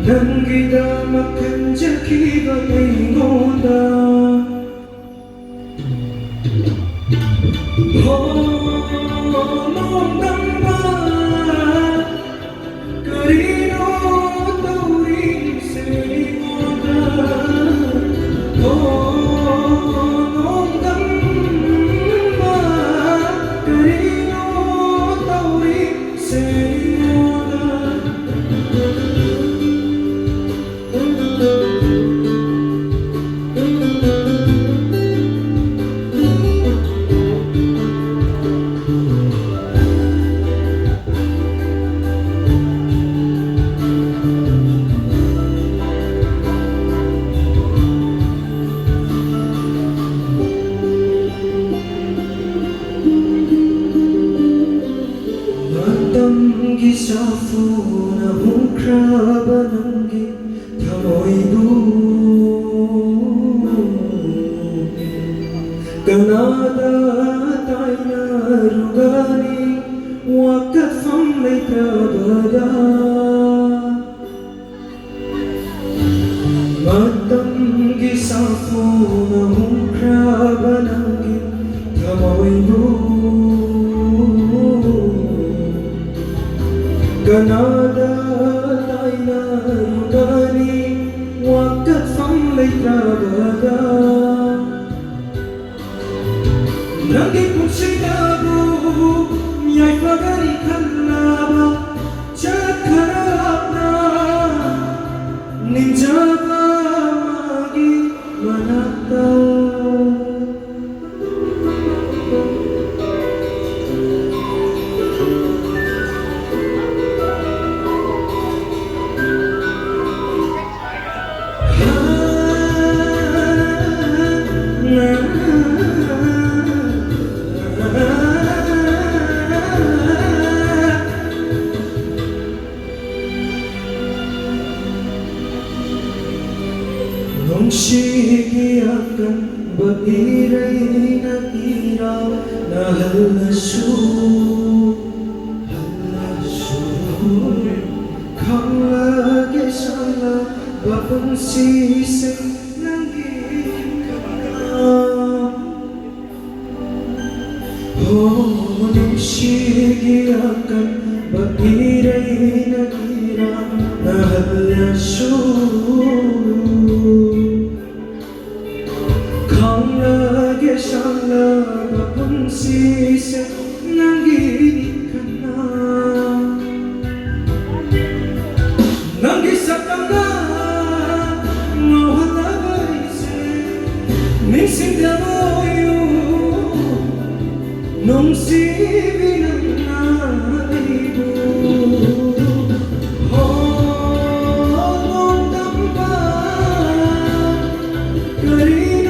ꯅꯪꯒꯤꯗꯃꯛ ꯈꯟꯖꯈꯤꯕ ꯑꯩꯉꯣꯟꯗ ꯅꯣꯡꯗꯝꯕ ꯀꯔꯤꯅꯣ ꯇꯧꯔꯤꯁꯦ ꯑꯩꯉꯣꯟꯗ ꯅꯣꯡꯗꯝꯕ ꯀꯔꯤꯅꯣ ꯇꯧꯔꯤꯁꯦ ꯃꯇꯝꯒꯤ ꯆꯥꯐꯨꯅ ꯍꯨꯝꯈ꯭ꯔꯕ ꯅꯪꯒꯤ ꯊꯃꯣꯏꯕꯨ ꯀꯅꯥꯗ ꯇꯥꯏꯅꯔꯨꯒꯅꯤ ꯋꯥꯀꯠꯐꯝ ꯂꯩꯇ꯭ꯔꯕꯗ ꯃꯇꯝꯒꯤ ꯆꯥꯐꯨꯅ ꯍꯨꯝꯈ꯭ꯔꯕ ꯅꯪꯒꯤ ꯊꯃꯣꯏꯕꯨ ꯀꯅꯥꯗ ꯇꯥꯏꯅꯔꯨꯒꯅꯤ ꯋꯥꯀꯠꯐꯝ ꯂꯩꯇ꯭ꯔꯕꯗ ꯅꯪꯒꯤ ꯄꯨꯟꯁꯤꯗꯕꯨ ꯌꯥꯏꯐꯒꯅꯤ ꯈꯜꯂꯕ ꯆꯠꯈ꯭ꯔ ꯂꯥꯞꯅ ꯅꯤꯡꯖꯕ ꯑꯃꯒꯤ ꯃꯅꯥꯛꯇ ꯅꯨꯡꯁꯤꯒꯤ ꯑꯀꯟꯕ ꯏꯔꯩꯅ ꯏꯔꯥꯛꯅꯍꯜꯂꯁꯨ ꯈꯪꯂꯒꯦ ꯁꯥꯡꯂꯕ ꯄꯨꯟꯁꯤꯁꯦ ꯅꯪꯒꯤ ꯅꯨꯡꯁꯤꯒꯤ ꯑꯀꯟꯕ ꯏꯔꯩꯅ ꯏꯔꯥꯛꯅꯍꯜꯂꯁꯨ 강하게 살아가 본시세 남기니까 남기셨던가 너와 나가 이제 맹생다모유 농시비는 나이고 농담바 그리노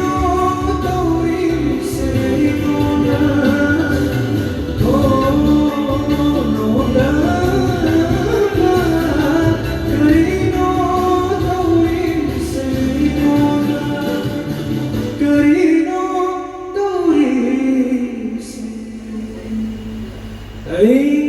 Hey